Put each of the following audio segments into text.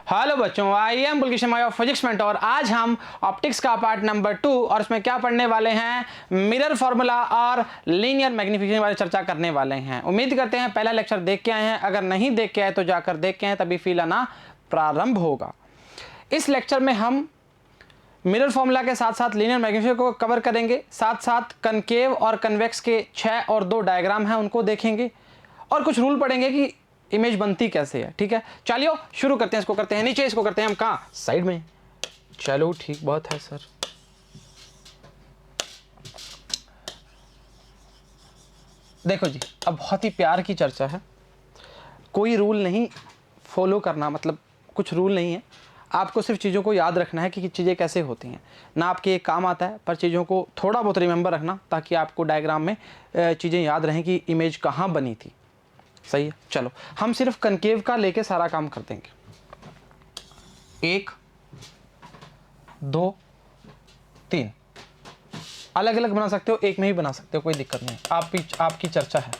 Hello बच्चों, I am Gulkishan my of physics mentor. आज हम ऑप्टिक्स का पार्ट नंबर 2 और उसमें क्या पढ़ने वाले हैं, मिरर फार्मूला और लीनियर मैग्नीफिकेशन वाले चर्चा करने वाले हैं। उम्मीद करते हैं पहला लेक्चर देख के आए हैं, अगर नहीं देख के आए तो जाकर देख के आए, तभी फील आना प्रारंभ होगा। इस लेक्चर में हम मिरर फार्मूला के साथ साथ लीनियर मैग्नीफिकेशन को कवर करेंगे, साथ साथ कनकेव और कन्वेक्स के 6 और 2 डायग्राम हैं उनको देखेंगे और कुछ रूल पढ़ेंगे कि इमेज बनती कैसे है। ठीक है, चलिए शुरू करते हैं। इसको करते हैं नीचे, इसको करते हैं हम कहाँ, साइड में। चलो ठीक, बहुत है सर। देखो जी, अब बहुत ही प्यार की चर्चा है, कोई रूल नहीं फॉलो करना, मतलब कुछ रूल नहीं है, आपको सिर्फ चीज़ों को याद रखना है कि चीज़ें कैसे होती हैं। ना आपके एक काम आता है, पर चीज़ों को थोड़ा बहुत रिमेंबर रखना ताकि आपको डायग्राम में चीज़ें याद रहें कि इमेज कहाँ बनी थी। सही है, चलो हम सिर्फ कनकेव का लेके सारा काम कर देंगे। 1 2 3 अलग अलग बना सकते हो, एक में ही बना सकते हो, कोई दिक्कत नहीं, आपकी चर्चा है।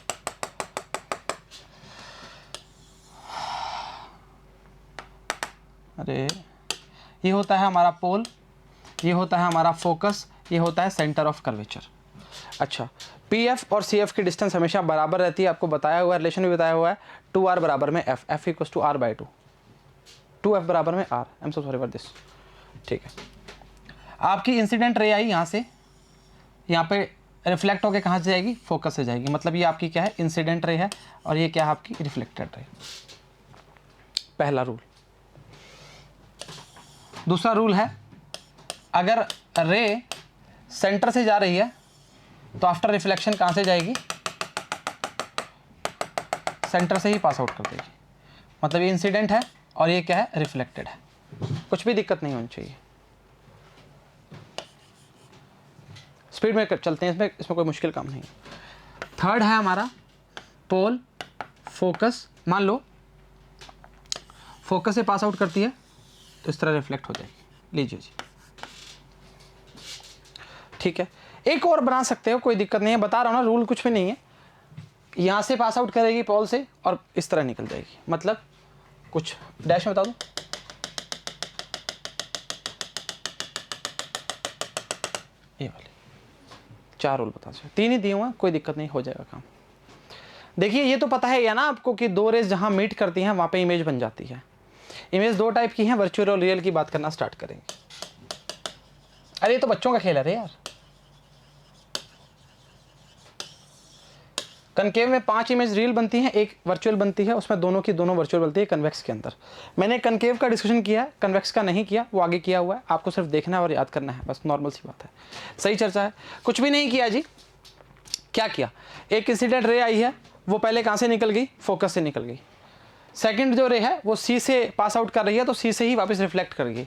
अरे ये होता है हमारा पोल, ये होता है हमारा फोकस, ये होता है सेंटर ऑफ कर्वेचर। अच्छा, पी एफ और सी एफ की डिस्टेंस हमेशा बराबर रहती है, आपको बताया हुआ है, रिलेशन भी बताया हुआ है, 2r बराबर में f, f equals to r/2, 2f बराबर में r। I am so sorry for this. ठीक है, आपकी इंसिडेंट रे आई यहाँ से, यहाँ पे रिफ्लेक्ट होकर कहाँ से जाएगी, फोकस से जाएगी, मतलब ये आपकी क्या है, इंसिडेंट रे है, और ये क्या है आपकी रिफ्लेक्टेड रे। पहला रूल। दूसरा रूल है, अगर रे सेंटर से जा रही है तो आफ्टर रिफ्लेक्शन कहाँ से जाएगी, सेंटर से ही पास आउट कर देगी, मतलब ये इंसिडेंट है और ये क्या है, रिफ्लेक्टेड है। कुछ भी दिक्कत नहीं होनी चाहिए। स्पीड में चलते हैं, इसमें कोई मुश्किल काम नहीं है। थर्ड है हमारा पोल, फोकस। मान लो फोकस से पास आउट करती है तो इस तरह रिफ्लेक्ट हो जाएगी। लीजिए जी, ठीक है, एक और बना सकते हो, कोई दिक्कत नहीं है, बता रहा हूँ ना, रूल कुछ भी नहीं है। यहाँ से पास आउट करेगी पोल से और इस तरह निकल जाएगी, मतलब कुछ डैश में बता दूँ, ये वाले 4 रूल बता सकते, 3 ही दिए हुए, कोई दिक्कत नहीं, हो जाएगा काम। देखिए ये तो पता है या ना आपको कि 2 रेज जहाँ मीट करती हैं वहाँ पे इमेज बन जाती है। इमेज 2 टाइप की हैं, वर्चुअल और रियल की बात करना स्टार्ट करेंगे। अरे ये तो बच्चों का खेल है रे यार। कनकेव में 5 इमेज रियल बनती हैं, 1 वर्चुअल बनती है, उसमें दोनों की दोनों वर्चुअल बनती है कन्वेक्स के अंदर। मैंने कनकेव का डिस्कशन किया है, कन्वेक्स का नहीं किया, वो आगे किया हुआ है, आपको सिर्फ देखना है और याद करना है, बस नॉर्मल सी बात है। सही चर्चा है, कुछ भी नहीं किया जी। क्या किया, एक इंसिडेंट रे आई है, वो पहले कहाँ से निकल गई, फोकस से निकल गई। सेकेंड जो रे है वो सी से पास आउट कर रही है तो सी से ही वापस रिफ्लेक्ट कर गई।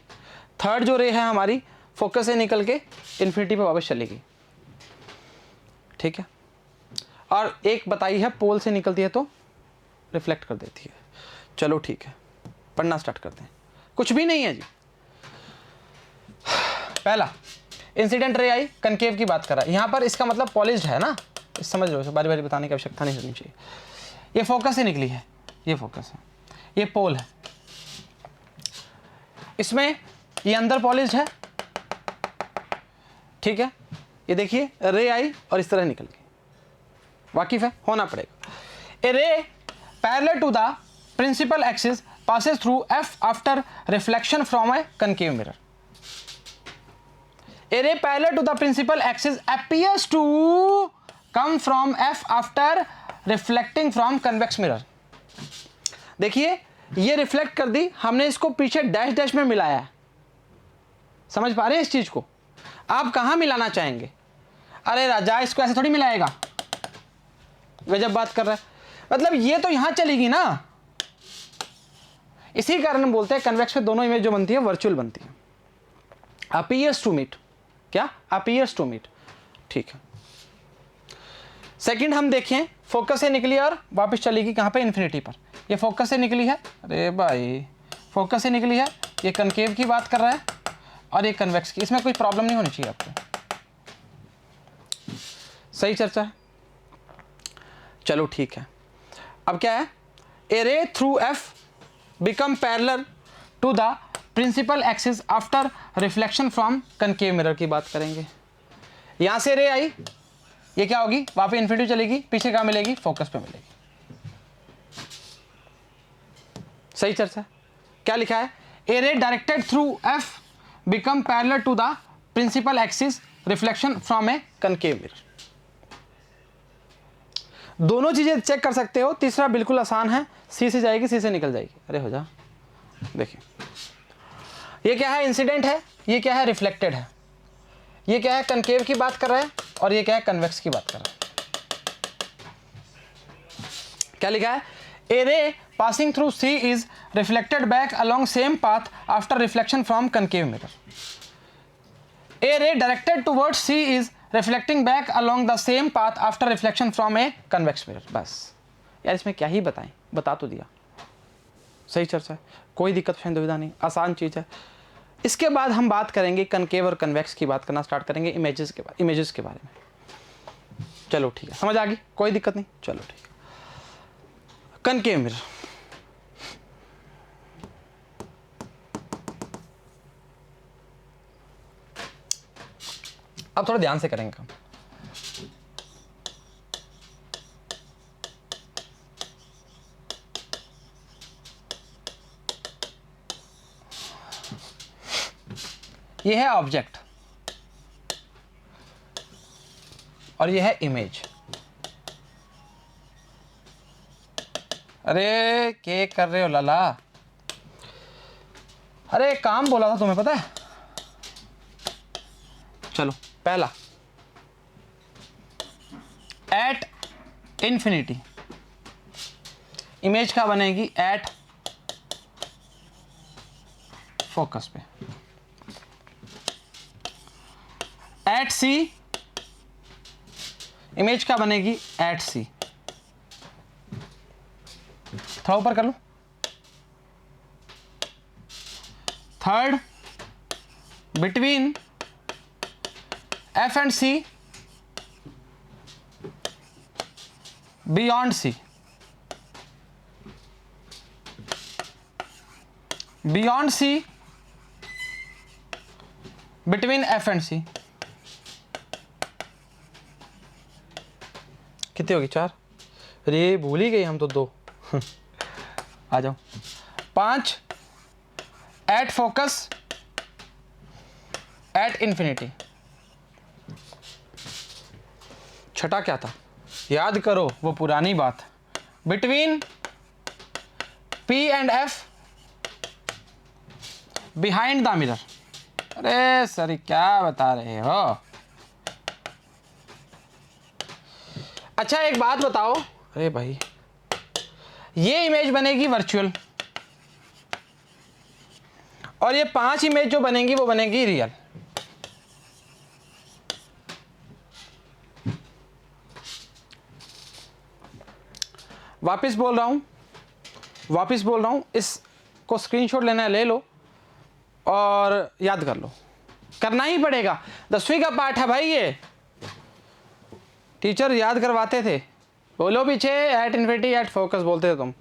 थर्ड जो रे है हमारी फोकस से निकल के इन्फिनिटी पे वापस चली गई। ठीक है, और एक बताई है पोल से निकलती है तो रिफ्लेक्ट कर देती है। चलो ठीक है, पढ़ना स्टार्ट करते हैं। कुछ भी नहीं है जी। पहला इंसिडेंट रे आई, कनकेव की बात कर रहा है यहाँ पर, इसका मतलब पॉलिश्ड है ना, समझ लो, बारी बारी बताने की आवश्यकता नहीं होनी चाहिए। ये फोकस से निकली है, ये फोकस है, ये पोल है, इसमें ये अंदर पॉलिश्ड है। ठीक है, ये देखिए रे आई और इस तरह निकल गई, वाकिफ है, होना पड़ेगा। A ray parallel to the principal axis passes through f after reflection from a concave mirror. A ray parallel to the principal axis appears to come from f after reflecting from convex mirror. देखिए ये reflect कर दी, हमने इसको पीछे dash dash में मिलाया है, समझ पा रहे हैं इस चीज को। आप कहाँ मिलाना चाहेंगे, अरे राजा इसको ऐसे थोड़ी मिलाएगा, गजब बात कर रहा है, मतलब ये तो यहां चलेगी ना। इसी कारण बोलते हैं कन्वेक्स में दोनों इमेज जो बनती है वर्चुअल बनती है। अपीयर्स टू मीट, क्या अपीयर्स टू मीट। ठीक है, सेकंड हम देखें, फोकस से निकली और वापस चलेगी कहां पे, इन्फिनिटी पर। ये फोकस से निकली है, अरे भाई फोकस से निकली है, ये कनकेव की बात कर रहा है और ये कन्वेक्स की, इसमें कोई प्रॉब्लम नहीं होनी चाहिए आपको। सही चर्चा है, चलो ठीक है। अब क्या है, a ray through F become parallel to the principal axis after reflection from concave mirror की बात करेंगे। यहां से रे आई, ये क्या होगी, वहां पे इन्फिनिटी चलेगी, पीछे कहाँ मिलेगी, फोकस पे मिलेगी। सही चर्चा। क्या लिखा है, a ray directed through F become parallel to the principal axis reflection from a concave mirror. दोनों चीजें चेक कर सकते हो। तीसरा बिल्कुल आसान है, सी से जाएगी, सी से निकल जाएगी। अरे हो जा, देखिए ये क्या है, इंसिडेंट है, ये क्या है, रिफ्लेक्टेड है। ये क्या है, कनकेव की बात कर रहा है, और ये क्या है, कन्वेक्स की बात कर रहा है। क्या लिखा है, ए रे passing through C is reflected back along same path after reflection from concave mirror. A ray directed towards C is reflecting back along the same path after reflection from a convex mirror. बस यार इसमें क्या ही बताएं, बता तो दिया। सही चर्चा है, कोई दिक्कत दुविधा नहीं, आसान चीज़ है। इसके बाद हम बात करेंगे कनकेव और कन्वेक्स की बात करना स्टार्ट करेंगे, इमेजेस के बारे में। चलो ठीक है, समझ आ गई, कोई दिक्कत नहीं। चलो ठीक है, कनकेव मिरर। अब थोड़ा ध्यान से करेंगे काम। ये है ऑब्जेक्ट और ये है इमेज। अरे क्या कर रहे हो लाला, अरे काम बोला था तुम्हें, पता है। चलो पहला, एट इन्फिनिटी इमेज क्या बनेगी, एट फोकस पे। एट सी इमेज क्या बनेगी, एट सी। थोड़ा ऊपर कर लो। Third, between F and C, beyond C, beyond C, between F and C। कितनी होगी, 4। अरे भूल ही गए हम तो 2। आ जाओ। 5, एट फोकस एट इन्फिनिटी। छठा क्या था, याद करो वो पुरानी बात, between P and F behind the mirror. अरे सर क्या बता रहे हो। अच्छा एक बात बताओ, अरे भाई ये इमेज बनेगी वर्चुअल, और ये 5 इमेज जो बनेंगी वो बनेगी रियल। वापस बोल रहा हूँ, इसको स्क्रीनशॉट लेना है ले लो और याद कर लो, करना ही पड़ेगा, 10वीं का पाठ है भाई ये। टीचर याद करवाते थे, बोलो पीछे, एट इन्फिनिटी एट फोकस बोलते थे तुम,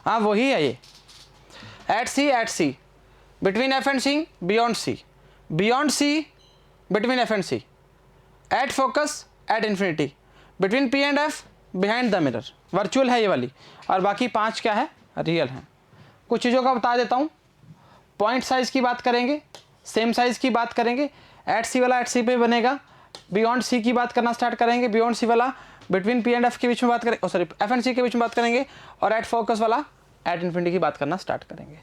हाँ वही है ये। At C between F and C, beyond C between F and C, at focus at infinity, between P and F behind the mirror. Virtual है ये वाली, और बाकी 5 क्या है, रियल है। कुछ चीज़ों का बता देता हूँ। पॉइंट साइज की बात करेंगे, सेम साइज की बात करेंगे। एट सी वाला एट सी पे बनेगा, बियॉन्ड सी की बात करना स्टार्ट करेंगे, बियॉन्ड सी वाला बिटवीन पी एंड एफ के बीच में बात करेंगे, सॉरी एफ एंड सी के बीच में बात करेंगे, और एट फोकस वाला एट इन्फिनिटी की बात करना स्टार्ट करेंगे।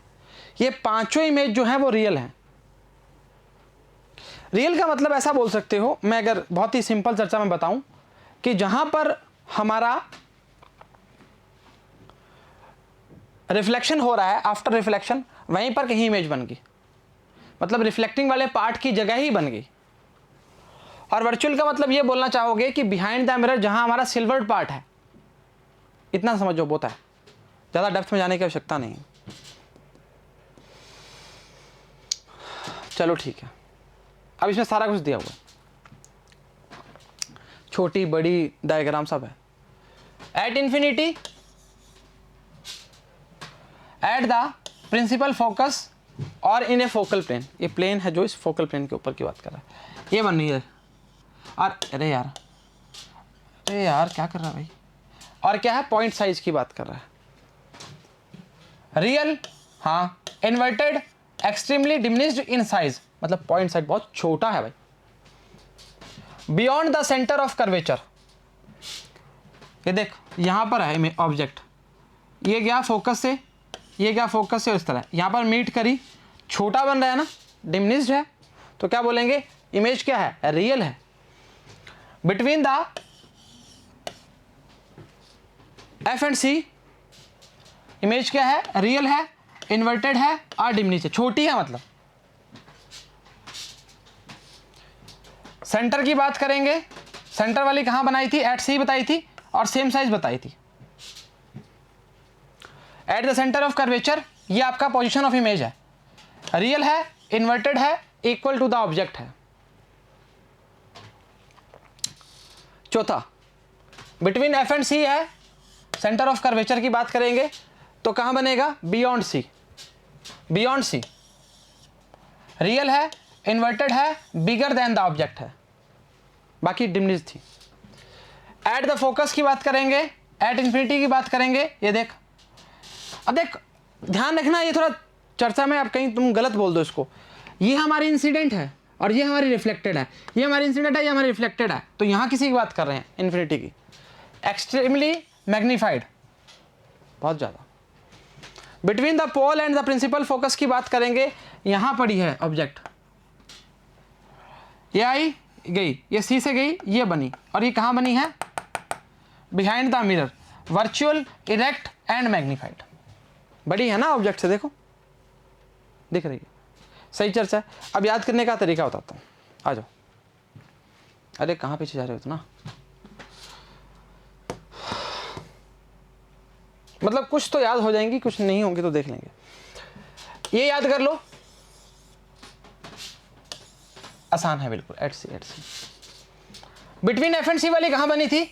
ये 5 इमेज जो है वो रियल हैं। रियल का मतलब ऐसा बोल सकते हो, मैं अगर बहुत ही सिंपल चर्चा में बताऊं, कि जहां पर हमारा रिफ्लेक्शन हो रहा है, आफ्टर रिफ्लेक्शन वहीं पर कहीं इमेज बन गई, मतलब रिफ्लेक्टिंग वाले पार्ट की जगह ही बन गई। और वर्चुअल का मतलब ये बोलना चाहोगे कि बिहाइंड द मिरर जहां हमारा सिल्वर्ड पार्ट है, इतना समझो बहुत है, ज़्यादा डेप्थ में जाने की आवश्यकता नहीं। चलो ठीक है, अब इसमें सारा कुछ दिया हुआ है, छोटी बड़ी डायग्राम सब है। At infinity at the principal focus और इन ए फोकल प्लेन, ये प्लेन है जो इस फोकल प्लेन के ऊपर की बात कर रहा है, ये बन रही है। और अरे यार क्या कर रहा है भाई, और क्या है, पॉइंट साइज की बात कर रहा है। रियल, हाँ, inverted, extremely diminished in size, मतलब पॉइंट साइज बहुत छोटा है भाई। Beyond the centre of curvature, ये देख यहां पर है ऑब्जेक्ट, ये गया फोकस से, ये गया फोकस से, इस तरह यहां पर मीट करी, छोटा बन रहा है ना, डिमिनिश्ड है, तो क्या बोलेंगे, इमेज क्या है, रियल है। Between the F and C, image क्या है, रियल है, इन्वर्टेड है और डिमिनिश है, छोटी है मतलब। सेंटर की बात करेंगे, सेंटर वाली कहां बनाई थी, एट सी बताई थी और सेम साइज बताई थी। At the centre of curvature, ये आपका पोजीशन ऑफ इमेज है, रियल है, इन्वर्टेड है, इक्वल टू द ऑब्जेक्ट है। चौथा, बिटवीन एफ एंड सी है, सेंटर ऑफ कर्वेचर की बात करेंगे तो कहां बनेगा, beyond C, beyond C, real है, इन्वर्टेड है, बिगर देन द ऑब्जेक्ट है, बाकी डिमिनिश थी। एट द फोकस की बात करेंगे, एट इंफिनिटी की बात करेंगे, ये देख, अब देख ध्यान रखना, ये थोड़ा चर्चा में अब कहीं तुम गलत बोल दो इसको, ये हमारी इंसिडेंट है और ये हमारी रिफ्लेक्टेड है, ये हमारी इंसिडेंट है, ये हमारी रिफ्लेक्टेड है, तो यहां किसी की बात कर रहे हैं, इंफिनिटी की। एक्सट्रीमली मैग्नीफाइड, बहुत ज़्यादा। Between the pole and the principal focus की बात करेंगे, यहां पड़ी है ऑब्जेक्ट, ये आई गई, ये सी से गई, ये बनी, और ये कहां बनी है, behind the mirror, virtual, erect and magnified, बड़ी है ना ऑब्जेक्ट से, देखो दिख रही है, सही चर्चा है। अब याद करने का तरीका बताता हूं, आ जाओ। अरे कहां पीछे जा रहे हो इतना, मतलब कुछ तो याद हो जाएंगी, कुछ नहीं होंगे तो देख लेंगे। ये याद कर लो, आसान है बिल्कुल, at C, at C. Between F and C वाली कहां बनी थी,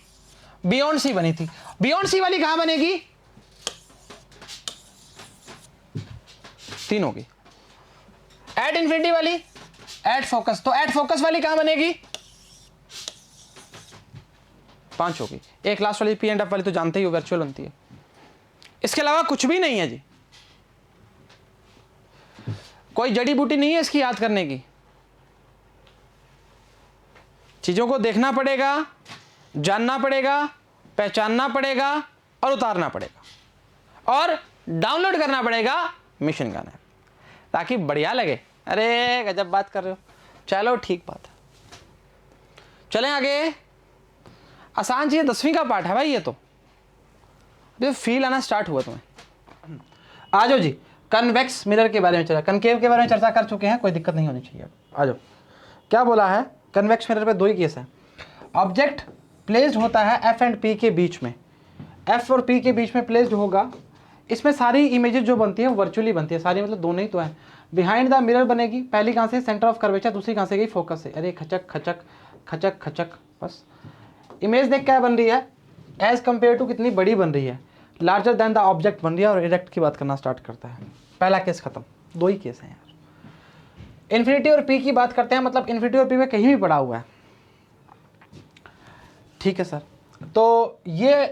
बियॉन्ड सी बनी थी, बियॉन्ड सी वाली कहां बनेगी, 3 होगी। एट इंफिनिटी वाली, एट फोकस, तो एट फोकस वाली कहां बनेगी, 5 होगी। एक लास्ट वाली पी एंड एफ वाली तो जानते ही हो, वर्चुअल बनती है, इसके अलावा कुछ भी नहीं है जी, कोई जड़ी बूटी नहीं है इसकी याद करने की। चीजों को देखना पड़ेगा, जानना पड़ेगा, पहचानना पड़ेगा और उतारना पड़ेगा और डाउनलोड करना पड़ेगा मिशन गन ऐप, ताकि बढ़िया लगे। अरे गजब बात कर रहे हो, चलो ठीक बात है, चलें आगे। आसान चीज, 10वीं का पाठ है भाई ये तो, फील आना स्टार्ट हुआ तुम्हें। आ जाओ जी, कन्वेक्स मिरर के बारे में चर्चा, कनकेव के बारे में चर्चा कर चुके हैं, कोई दिक्कत नहीं होनी चाहिए। आ जाओ, क्या बोला है, कन्वेक्स मिरर पे 2 ही केस है। ऑब्जेक्ट प्लेस्ड होता है एफ एंड पी के बीच में, एफ और पी के बीच में प्लेस्ड होगा, इसमें सारी इमेजेस जो बनती है वो वर्चुअली बनती है, सारी मतलब दोनों ही तो है। बिहाइंड द मिरर बनेगी, पहली कहाँ से, सेंटर ऑफ कर्वेचर, दूसरी कहाँ से गई, फोकस से। अरे खचक खचक खचक खचक, बस इमेज देख क्या बन रही है, एज कंपेयर टू कितनी बड़ी बन रही है, लार्जर देन द ऑब्जेक्ट बन रही है और इरेक्ट की बात करना स्टार्ट करता है। पहला केस खत्म, 2 ही केस हैं यार। इन्फिनिटी और पी की बात करते हैं, मतलब इन्फिनिटी और पी में कहीं भी पड़ा हुआ है, ठीक है सर। तो ये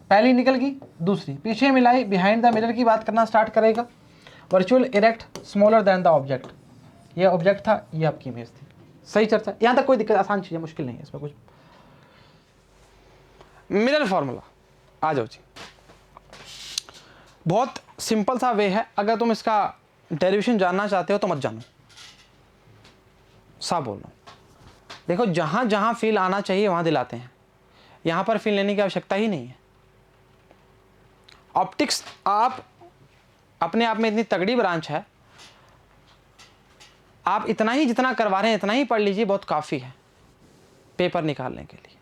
पहली निकल गई, दूसरी पीछे मिलाई, बिहाइंड द मिरर की बात करना स्टार्ट करेगा, virtual, erect, smaller than the object, ये ऑब्जेक्ट था, ये आपकी इमेज थी। सही चर्चा, यहां तक कोई दिक्कत, आसान चीज है, मुश्किल नहीं है इसमें कुछ। मिरर फॉर्मूला, आ जाओ जी, बहुत सिंपल सा वे है, अगर तुम इसका डेरिवेशन जानना चाहते हो तो मत जानो, सा बोल रहा हूं। देखो जहां जहां फील आना चाहिए वहां दिलाते हैं, यहां पर फील लेने की आवश्यकता ही नहीं है। ऑप्टिक्स आप अपने आप में इतनी तगड़ी ब्रांच है, आप इतना ही जितना करवा रहे हैं इतना ही पढ़ लीजिए, बहुत काफ़ी है पेपर निकालने के लिए।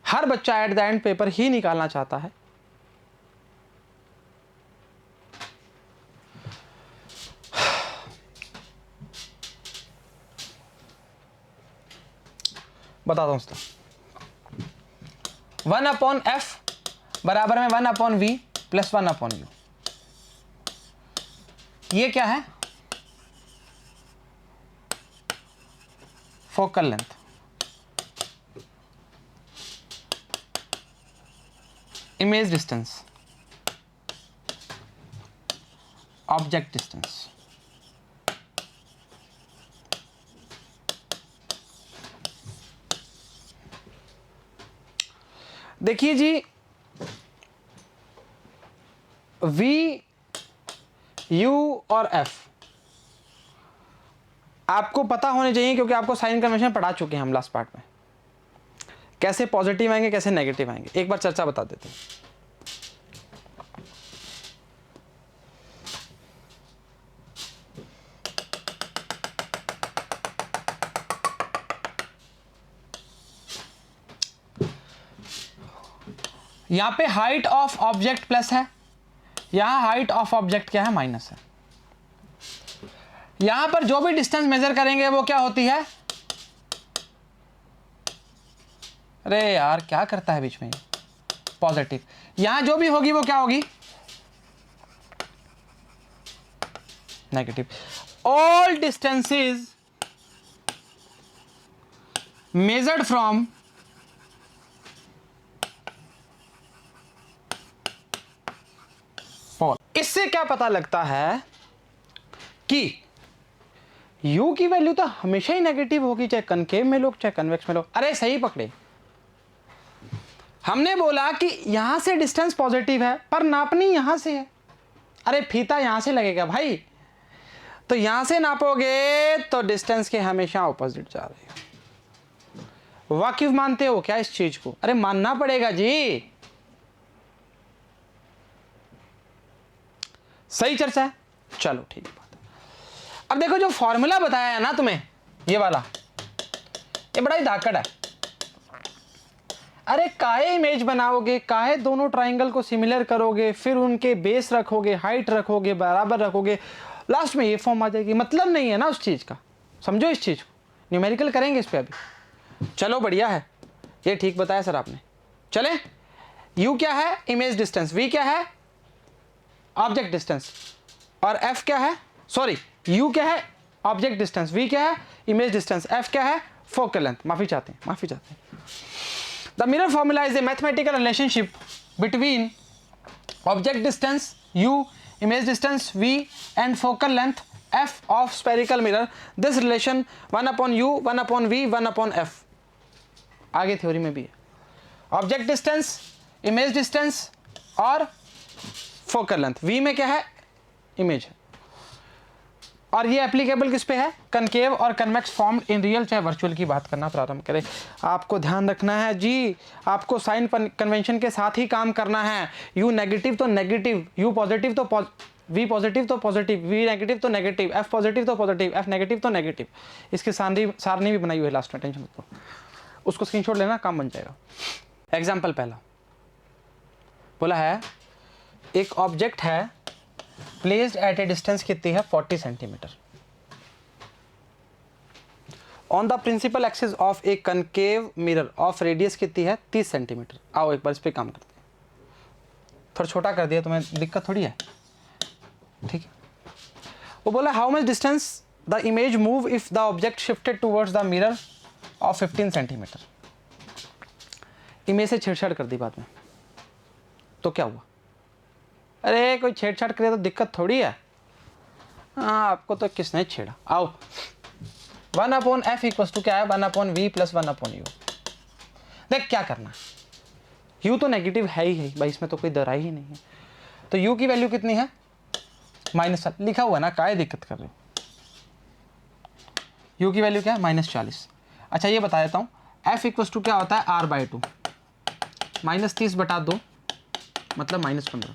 हर बच्चा एट द एंड पेपर ही निकालना चाहता है। बताता हूं उसका, 1/f बराबर में 1/v प्लस 1/u। ये क्या है? Focal length. Image distance, object distance. देखिए जी, V, U और F आपको पता होने चाहिए, क्योंकि आपको साइन कन्वेंशन पढ़ा चुके हैं हम लास्ट पार्ट में। कैसे पॉजिटिव आएंगे, कैसे नेगेटिव आएंगे, एक बार चर्चा बता देते हैं। यहां पे हाइट ऑफ ऑब्जेक्ट प्लस है, यहां हाइट ऑफ ऑब्जेक्ट क्या है? माइनस है। यहां पर जो भी डिस्टेंस मेजर करेंगे वो क्या होती है? अरे यार क्या करता है बीच में? पॉजिटिव। यहां जो भी होगी वो क्या होगी? Negative. All distances measured from pole. इससे क्या पता लगता है कि u की वैल्यू तो हमेशा ही नेगेटिव होगी, चाहे कनकेव में लो चाहे कन्वेक्स में लो। अरे सही पकड़े, हमने बोला कि यहां से डिस्टेंस पॉजिटिव है पर नापनी यहां से है। अरे फीता यहां से लगेगा भाई, तो यहां से नापोगे तो डिस्टेंस के हमेशा ऑपोजिट जा रहे हो। वाकिफ मानते हो क्या इस चीज को? अरे मानना पड़ेगा जी। सही चर्चा है, चलो ठीक है। बात अब देखो, जो फॉर्मूला बताया है ना तुम्हें, ये वाला, ये बड़ा ही धाकड़ है। अरे काहे इमेज बनाओगे, काहे दोनों ट्राइंगल को सिमिलर करोगे, फिर उनके बेस रखोगे, हाइट रखोगे, बराबर रखोगे, लास्ट में ये फॉर्म आ जाएगी। मतलब नहीं है ना उस चीज का, समझो इस चीज को। न्यूमेरिकल करेंगे इस पे अभी। चलो बढ़िया है, ये ठीक बताया सर आपने। चले, u क्या है? Image distance. v क्या है? Object distance. और f क्या है? सॉरी, u क्या है? Object distance. v क्या है? Image distance. f क्या है? Focal length. माफी चाहते हैं। The mirror formula is a mathematical relationship between object distance u, image distance v, and focal length f of spherical mirror. This relation 1 upon u, 1 upon v, 1 upon f. आगे theory में भी है। Object distance, image distance और focal length. v में क्या है? Image है। और ये एप्लीकेबल किस पे है? कनकेव और कन्वेक्स फॉर्म इन रियल चाहे वर्चुअल की बात करना प्रारंभ करें। आपको ध्यान रखना है जी, आपको साइन कन्वेंशन के साथ ही काम करना है। u नेगेटिव तो नेगेटिव, u पॉजिटिव तो v पॉजिटिव तो पॉजिटिव, v नेगेटिव तो नेगेटिव, f पॉजिटिव तो पॉजिटिव, f नेगेटिव तो नेगेटिव। इसकी सारणी भी बनाई हुई है लास्ट में, टेंशन मत लो, उसको स्क्रीनशॉट लेना, काम बन जाएगा। एग्जाम्पल पहला बोला है, एक ऑब्जेक्ट है प्लेस्ड एट ए डिस्टेंस कितनी है? 40 centimetre on the principal axis of a concave mirror of radius कितनी है? 30 सेंटीमीटर। आओ एक बार इस पे काम करते हैं। थोड़ा छोटा कर दिया, तुम्हें दिक्कत थोड़ी है, ठीक है। वो बोला how much distance the image move if the object shifted towards the mirror of 15 centimetre. Image से छेड़छाड़ कर दी बाद में, तो क्या हुआ? अरे कोई छेड़छाड़ करे तो दिक्कत थोड़ी है। हाँ, आपको तो किसने छेड़ा। आओ, 1 अपॉन एफ इक्वल्स टू क्या है? 1 upon V plus 1 upon U. देख क्या करना, यू तो नेगेटिव है ही है भाई, इसमें तो कोई दराई ही नहीं है। तो यू की वैल्यू कितनी है? -7 लिखा हुआ ना, काहे दिक्कत कर रहे हो? यू की वैल्यू क्या है? -40। अच्छा ये बता देता हूँ, एफ इक्वल्स टू क्या होता है? r/2 -30/2 मतलब -15।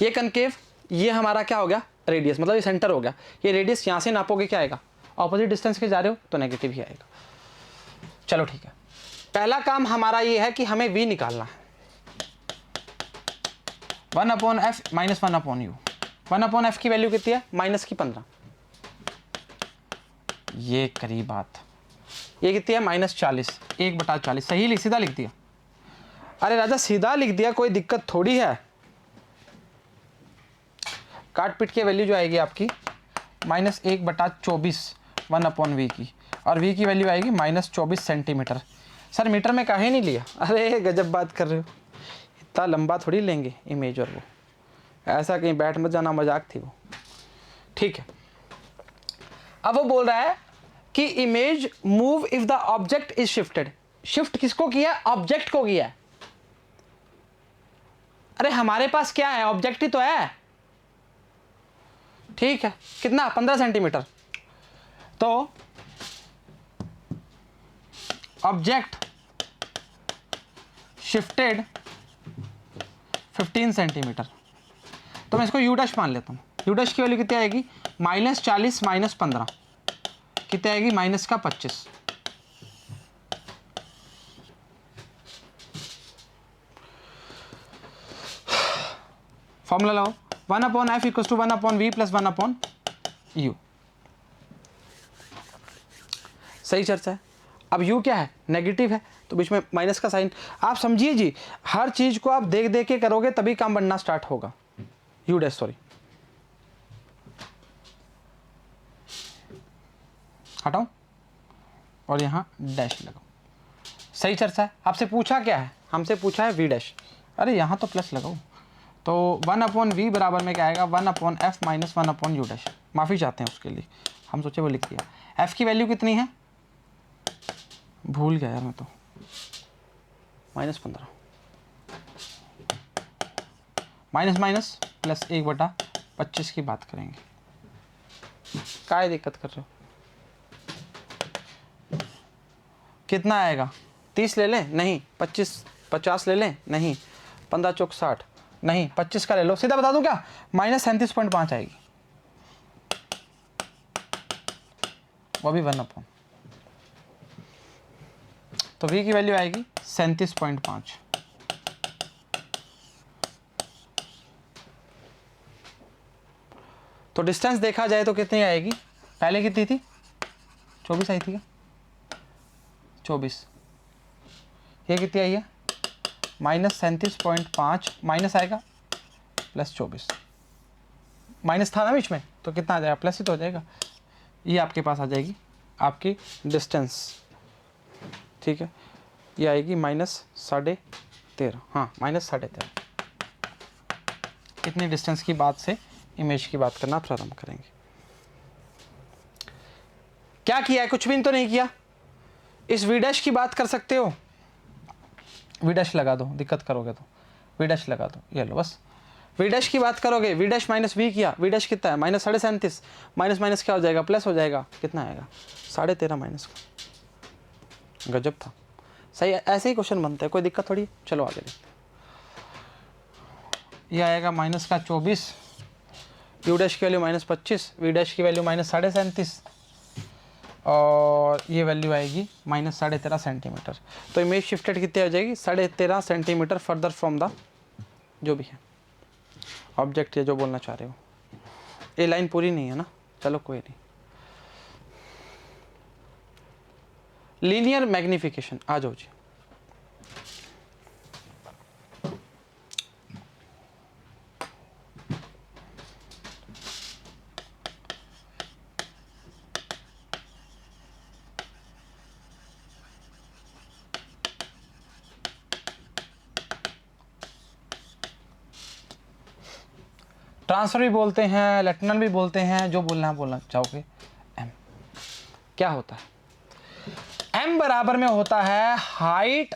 ये कनकेव, ये हमारा क्या हो गया? रेडियस, मतलब ये सेंटर हो गया। ये रेडियस यहाँ से नापोगे क्या आएगा? ऑपोजिट डिस्टेंस के जा रहे हो तो नेगेटिव ही आएगा। चलो ठीक है, पहला काम हमारा ये है कि हमें v निकालना है। 1 upon F -1 upon you. 1 upon F की वैल्यू कितनी है? -15। ये करी बात, ये कितनी है? -40, 1/40। सही सीधा लिख दिया। अरे राजा सीधा लिख दिया, कोई दिक्कत थोड़ी है। काट पीट के वैल्यू जो आएगी आपकी -1/24 1/v की, और v की वैल्यू आएगी -24 सेंटीमीटर। सर मीटर में काहे नहीं लिया? अरे गजब बात कर रहे हो, इतना लंबा थोड़ी लेंगे इमेज, और वो ऐसा कहीं बैठ मत जाना, मजाक थी वो। ठीक है, अब वो बोल रहा है कि image move if the object is shifted. Shift किसको किया? ऑब्जेक्ट को किया है। अरे हमारे पास क्या है? ऑब्जेक्ट ही तो है। ठीक है, कितना? 15 सेंटीमीटर। तो ऑब्जेक्ट शिफ्टेड 15 सेंटीमीटर। तो मैं इसको यू डैश मान लेता हूँ। यू डैश की वैल्यू कितनी आएगी? -40 -15 कितनी आएगी? -25। फॉर्मूला लाओ, 1/f = 1/v + 1/u। सही चर्चा है। अब u क्या है? नेगेटिव है, तो बीच में माइनस का साइन। आप समझिए जी, हर चीज को आप देख देख के करोगे तभी काम बनना स्टार्ट होगा। u डैश, सॉरी, हटाओ और यहाँ डैश लगाओ। सही चर्चा है। आपसे पूछा क्या है? हमसे पूछा है v डैश। अरे यहाँ तो प्लस लगाओ। तो 1/v बराबर में क्या आएगा? 1/f - 1/u dash. माफ़ी चाहते हैं उसके लिए, हम सोचे वो लिख दिया। f की वैल्यू कितनी है? भूल गया यार मैं तो, -15 माइनस प्लस 1/25 की बात करेंगे। क्या दिक्कत कर रहे हो? कितना आएगा? 30 ले लें? नहीं। 50 ले लें? नहीं। 15 चौक 60 नहीं। 25 का ले लो। सीधा बता दूं क्या? -37.5 आएगी, वो भी 1/। तो v की वैल्यू आएगी 37.5। तो डिस्टेंस देखा जाए तो कितनी आएगी? पहले कितनी थी? 24 आई थी क्या? 24। ये कितनी आई है? -37.5 माइनस आएगा +24। माइनस था ना बीच में, तो कितना आ जाएगा? प्लस ही तो हो जाएगा। ये आपके पास आ जाएगी आपकी डिस्टेंस। ठीक है, ये आएगी -13.5। हाँ, -13.5। कितनी डिस्टेंस की बात से इमेज की बात करना प्रारंभ करेंगे। क्या किया है? कुछ भी तो नहीं किया। इस v डैश की बात कर सकते हो, v डैश लगा दो, दिक्कत करोगे तो v डैश लगा दो। ये लो बस, v डैश की बात करोगे, v डैश -v किया, v डैश कितना है? -37.5 माइनस क्या हो जाएगा? प्लस हो जाएगा। कितना आएगा? 13.5 माइनस का। गजब था। सही है, ऐसे ही क्वेश्चन बनते हैं, कोई दिक्कत थोड़ी। चलो आगे देखते हैं। ये आएगा -24, u डैश की वैल्यू -25, v डैश की वैल्यू -37.5, और ये वैल्यू आएगी -13.5 सेंटीमीटर। तो इमेज शिफ्टेड कितनी हो जाएगी? 13.5 सेंटीमीटर फर्दर फ्रॉम द जो भी है ऑब्जेक्ट, या जो बोलना चाह रहे हो। ये लाइन पूरी नहीं है ना, चलो कोई नहीं। लीनियर मैग्निफिकेशन, आ जाओ जी। ट्रांसफर भी बोलते हैं, लेटनल भी बोलते हैं, जो बोलना चाहोगे। m क्या होता है? m बराबर में होता है height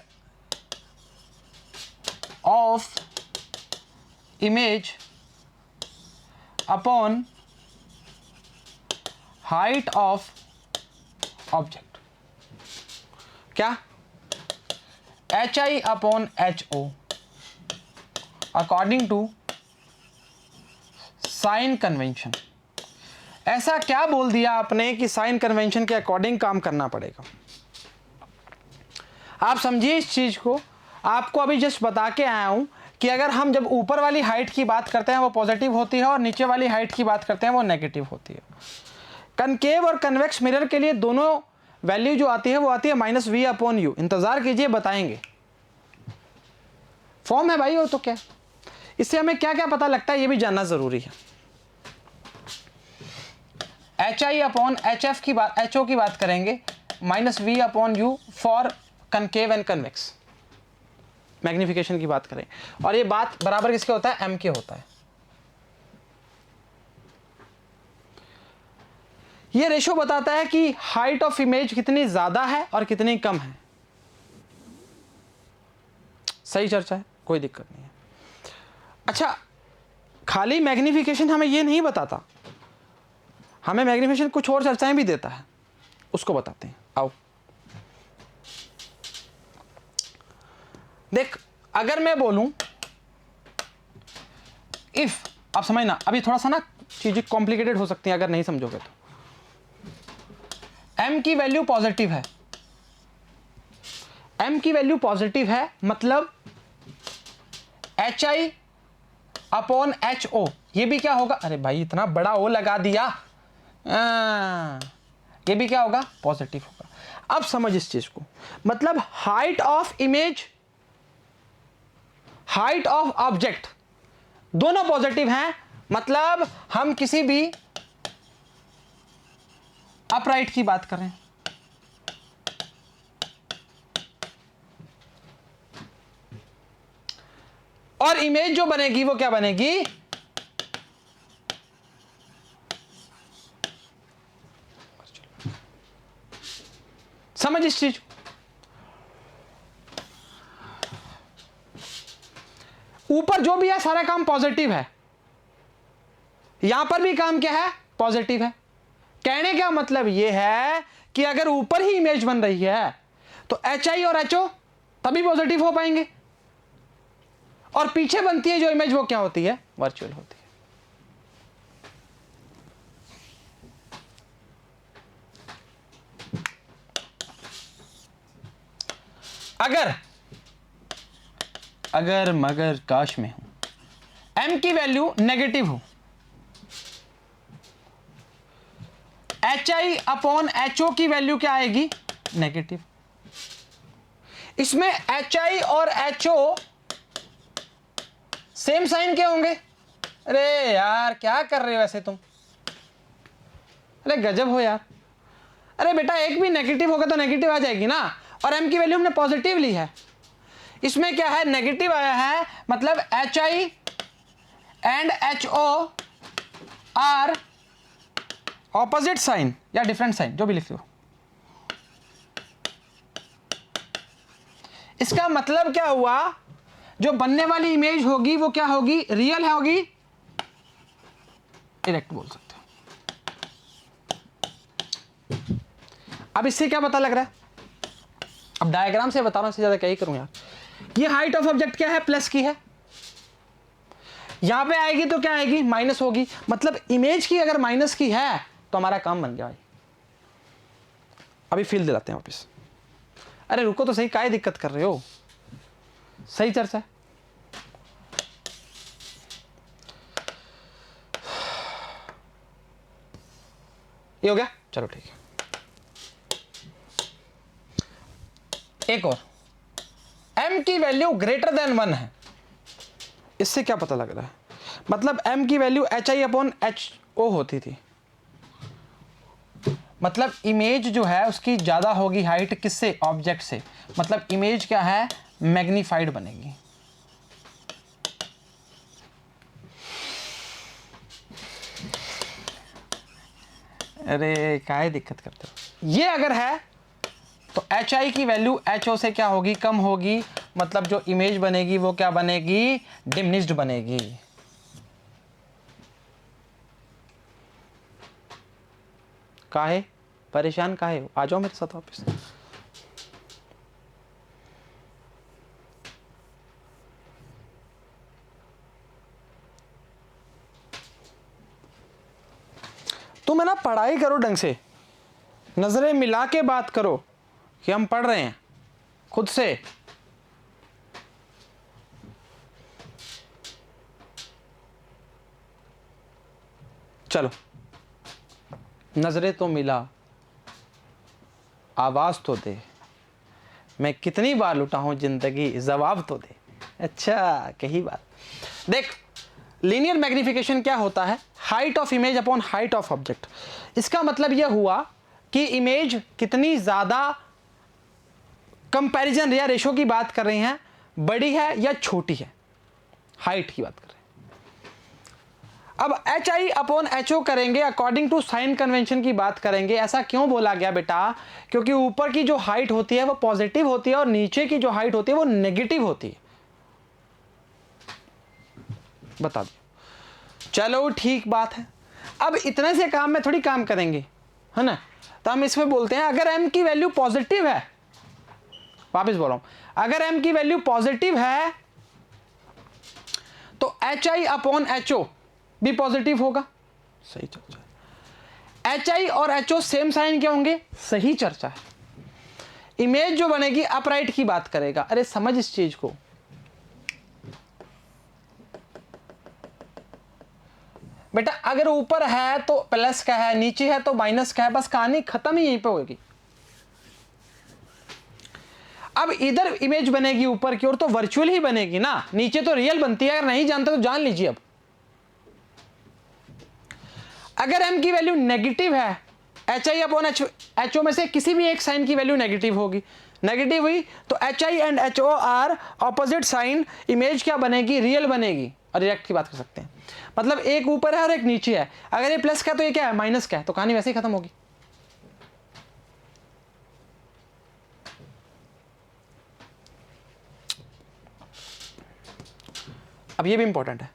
of image upon height of object. क्या? HI/HO according to sign convention. ऐसा क्या बोल दिया आपने कि साइन कन्वेंशन के अकॉर्डिंग काम करना पड़ेगा? आप समझिए इस चीज को। आपको अभी जस्ट बता के आया हूं कि अगर हम जब ऊपर वाली हाइट की बात करते हैं वो पॉजिटिव होती है, और नीचे वाली हाइट की बात करते हैं वो नेगेटिव होती है। कनकेव और कन्वेक्स मिरर के लिए दोनों वैल्यू जो आती है वो आती है -v/u। इंतजार कीजिए, बताएंगे। फॉर्म है भाई वो, तो क्या इससे हमें क्या क्या पता लगता है ये भी जानना जरूरी है। H I upon H F की बात, एच ओ की बात करेंगे, minus V upon U for concave and convex, magnification की बात करें, और ये बात बराबर किसके होता है, एम के होता है। ये रेशो बताता है कि हाइट ऑफ इमेज कितनी ज्यादा है और कितनी कम है। सही चर्चा है, कोई दिक्कत नहीं है। अच्छा, खाली मैग्निफिकेशन हमें ये नहीं बताता, हमें मैग्निफिकेशन कुछ और चर्चाएं भी देता है, उसको बताते हैं। आओ देख, अगर मैं बोलूं इफ, आप समझना, अभी थोड़ा सा ना चीजें कॉम्प्लिकेटेड हो सकती हैं अगर नहीं समझोगे तो। m की वैल्यू पॉजिटिव है, m की वैल्यू पॉजिटिव है, मतलब HI अपॉन HO, ये भी क्या होगा, अरे भाई इतना बड़ा O लगा दिया, ये भी क्या होगा, पॉजिटिव होगा। अब समझ इस चीज को, मतलब height of image, height of object दोनों पॉजिटिव हैं, मतलब हम किसी भी अपराइट की बात करें, और इमेज जो बनेगी वो क्या बनेगी, समझ इस चीज। ऊपर जो भी है सारा काम पॉजिटिव है, यहां पर भी काम क्या है, पॉजिटिव है। कहने का मतलब यह है कि अगर ऊपर ही इमेज बन रही है तो HI और HO तभी पॉजिटिव हो पाएंगे, और पीछे बनती है जो इमेज वो क्या होती है, वर्चुअल होती है। अगर मगर काश में हूं, m की वैल्यू नेगेटिव हो, HI अपॉन HO की वैल्यू क्या आएगी, नेगेटिव। इसमें HI और HO सेम साइन क्या होंगे, अरे यार क्या कर रहे हो वैसे तुम, अरे गजब हो यार, अरे बेटा एक भी नेगेटिव होगा तो नेगेटिव आ जाएगी ना, और m की वैल्यू हमने पॉजिटिव ली है, इसमें क्या है, नेगेटिव आया है, मतलब HI and HO are opposite sign या डिफरेंट साइन, जो भी लिख लो। इसका मतलब क्या हुआ, जो बनने वाली इमेज होगी वो क्या होगी, रियल होगी, इरेक्ट बोल सकते हो। अब इससे क्या पता लग रहा है, अब डायग्राम से बता रहा हूं, इससे ज्यादा क्या ही करूं यार। ये हाइट ऑफ ऑब्जेक्ट क्या है, प्लस की है, यहां पे आएगी तो क्या आएगी, माइनस होगी, मतलब इमेज की अगर माइनस की है तो हमारा काम बन गया भाई। अभी फील दिलाते हैं वापस, अरे रुको तो सही, काहे दिक्कत कर रहे हो, सही चर्चा है। ये हो गया, चलो ठीक है। एक और, m की वैल्यू ग्रेटर देन 1 है, इससे क्या पता लग रहा है, मतलब m की वैल्यू HI अपॉन HO होती थी, मतलब इमेज जो है उसकी ज्यादा होगी हाइट किससे, ऑब्जेक्ट से, मतलब इमेज क्या है, मैग्नीफाइड बनेगी। अरे काहे दिक्कत करते हो, ये अगर है तो HI की वैल्यू HO से क्या होगी, कम होगी, मतलब जो इमेज बनेगी वो क्या बनेगी, डिमिनिश्ड बनेगी। काहे परेशान काहे हो, आ जाओ मेरे साथ वापस। तुम है ना पढ़ाई करो ढंग से, नजरें मिला के बात करो कि हम पढ़ रहे हैं खुद से। चलो नजरें तो मिला, आवाज तो दे, मैं कितनी बार लुटा हूं जिंदगी, जवाब तो दे। अच्छा कही बात, देख लीनियर मैग्निफिकेशन क्या होता है? Height of image upon height of object. इसका मतलब यह हुआ कि इमेज कितनी ज़्यादा, कंपैरिजन या रेशो की बात कर रहे हैं, बड़ी है या छोटी है, हाइट की बात कर रहे हैं। अब H I upon H O करेंगे, अकॉर्डिंग टू साइन कन्वेंशन की बात करेंगे। ऐसा क्यों बोला गया बेटा? क्योंकि ऊपर की जो हाइट होती है वो पॉजिटिव होती है और नीचे की जो हाइट होती है वो नेगेटिव होती है। बता दो। चलो ठीक बात है। अब इतने से काम में थोड़ी काम करेंगे, है ना? तो हम इसमें बोलते हैं अगर m की वैल्यू पॉजिटिव है, वापस बोल रहा हूं, अगर m की वैल्यू पॉजिटिव है तो H I upon H O भी पॉजिटिव होगा। सही चर्चा है। एच आई और एच ओ सेम साइन के होंगे। सही चर्चा है। इमेज जो बनेगी अपराइट की बात करेगा। अरे समझ इस चीज को। बेटा अगर ऊपर है तो प्लस का है, नीचे है तो माइनस का है, बस कहानी खत्म ही यहीं पे होगी। अब इधर इमेज बनेगी ऊपर की ओर तो वर्चुअल ही बनेगी ना, नीचे तो रियल बनती है। अगर नहीं जानते तो जान लीजिए। अब अगर m की वैल्यू नेगेटिव है, H I upon H O में से किसी भी एक साइन की वैल्यू नेगेटिव होगी, नेगेटिव हुई तो H I and H O are opposite sign, image क्या बनेगी? रियल बनेगी। और डायरेक्ट की बात कर सकते हैं, मतलब एक ऊपर है और एक नीचे है। अगर ये प्लस का तो ये क्या है? माइनस का है। तो कहानी वैसे ही खत्म होगी। अब ये भी इंपॉर्टेंट है।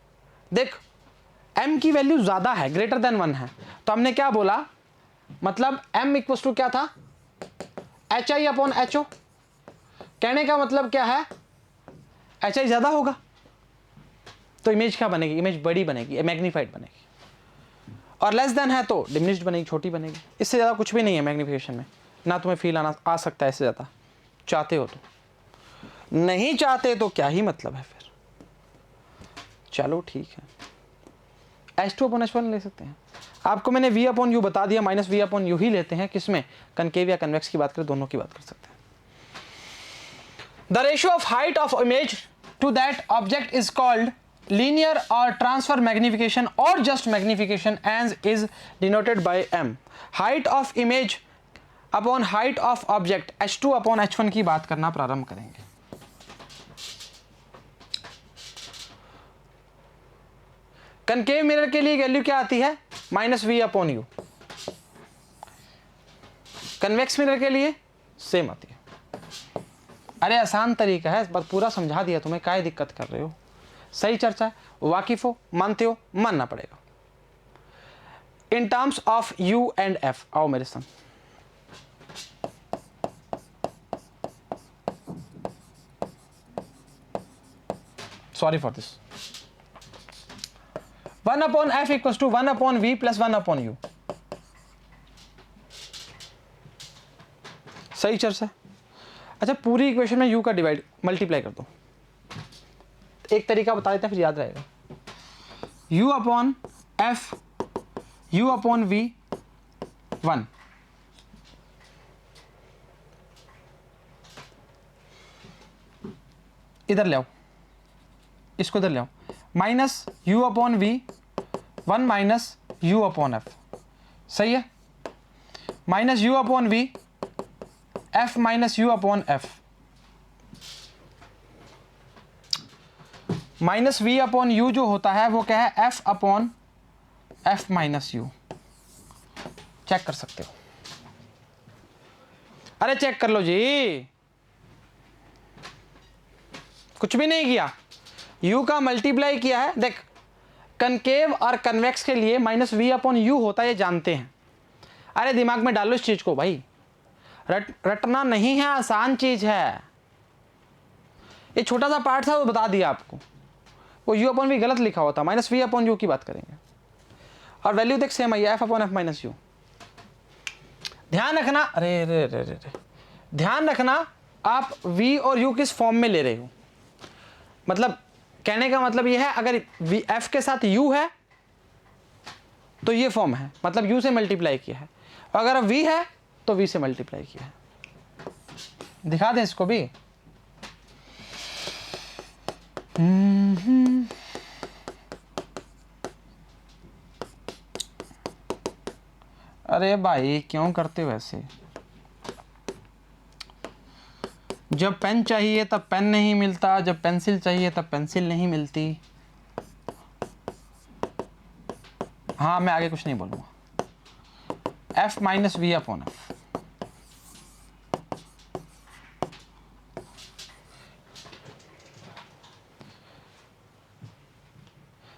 देख m की वैल्यू ज्यादा है, ग्रेटर देन 1 है, तो हमने क्या बोला? मतलब m इक्वल टू क्या था? H I upon H O. कहने का मतलब क्या है? एच आई ज्यादा होगा तो इमेज क्या बनेगी? इमेज बड़ी बनेगी, मैग्नीफाइड बनेगी। और लेस देन है तो डिमिनिश्ड बनेगी, छोटी बनेगी। इससे ज़्यादा कुछ भी नहीं है मैग्नीफिकेशन में। ना तुम्हें फील आ सकता है इससे ज़्यादा, चाहते हो तो। नहीं चाहते तो क्या ही मतलब है फिर। चलो ठीक है। H two upon H one ले सकते हैं। आपको मैंने वी अपॉन यू बता दिया, माइनस वी अपॉन यू ही लेते हैं। किसमें? कनकेव या कन्वेक्स की बात करें, दोनों की बात कर सकते हैं। The ratio of height of image to that object is called linear or transfer magnification or just magnification and is denoted by m. height of image upon height of object h2 upon h1 की बात करना प्रारंभ करेंगे। Concave mirror के लिए value क्या आती है? Minus V upon U. Convex mirror के लिए सेम आती है। अरे आसान तरीका है, बस पूरा समझा दिया तुम्हें, क्या दिक्कत कर रहे हो? सही चर्चा है, वाकिफ हो, मानते हो, मानना पड़ेगा। In terms of U and F आओ मेरे संग। Sorry for this. 1 upon F equal to 1 upon V plus 1 upon U. सही चर्चा है। अच्छा पूरी इक्वेशन में यू का डिवाइड मल्टीप्लाई कर दो। एक तरीका बता देते हैं फिर याद रहेगा। u upon F, u upon V 1, इधर ले आओ, इसको इधर ले आओ, minus u upon V 1 minus u upon F. सही है। Minus u upon V F minus u upon F, minus V upon U जो होता है वो क्या है? F upon F minus U. Check कर सकते हो। अरे चेक कर लो जी, कुछ भी नहीं किया, यू का मल्टीप्लाई किया है। देख कनकेव और कन्वेक्स के लिए माइनस वी अपॉन यू होता है, ये जानते हैं। अरे दिमाग में डालो इस चीज को भाई, रटना नहीं है, आसान चीज है। ये छोटा सा पार्ट था तो बता दिया आपको। वो यू अपॉन वी गलत लिखा हुआ था, माइनस वी अपॉन यू की बात करेंगे। और वैल्यू देख same I, F upon F minus you. ध्यान रखना, अरे रे रे रे रे, ध्यान रखना आप v और u किस फॉर्म में ले रहे हो। मतलब कहने का मतलब ये है, अगर f के साथ u है तो ये फॉर्म है, मतलब u से मल्टीप्लाई किया है। और अगर v है तो v से मल्टीप्लाई किया है। दिखा दें इसको भी। अरे भाई क्यों करते हो ऐसे? जब पेन चाहिए तब पेन नहीं मिलता, जब पेंसिल चाहिए तब पेंसिल नहीं मिलती। हाँ मैं आगे कुछ नहीं बोलूँगा। F minus V upon F.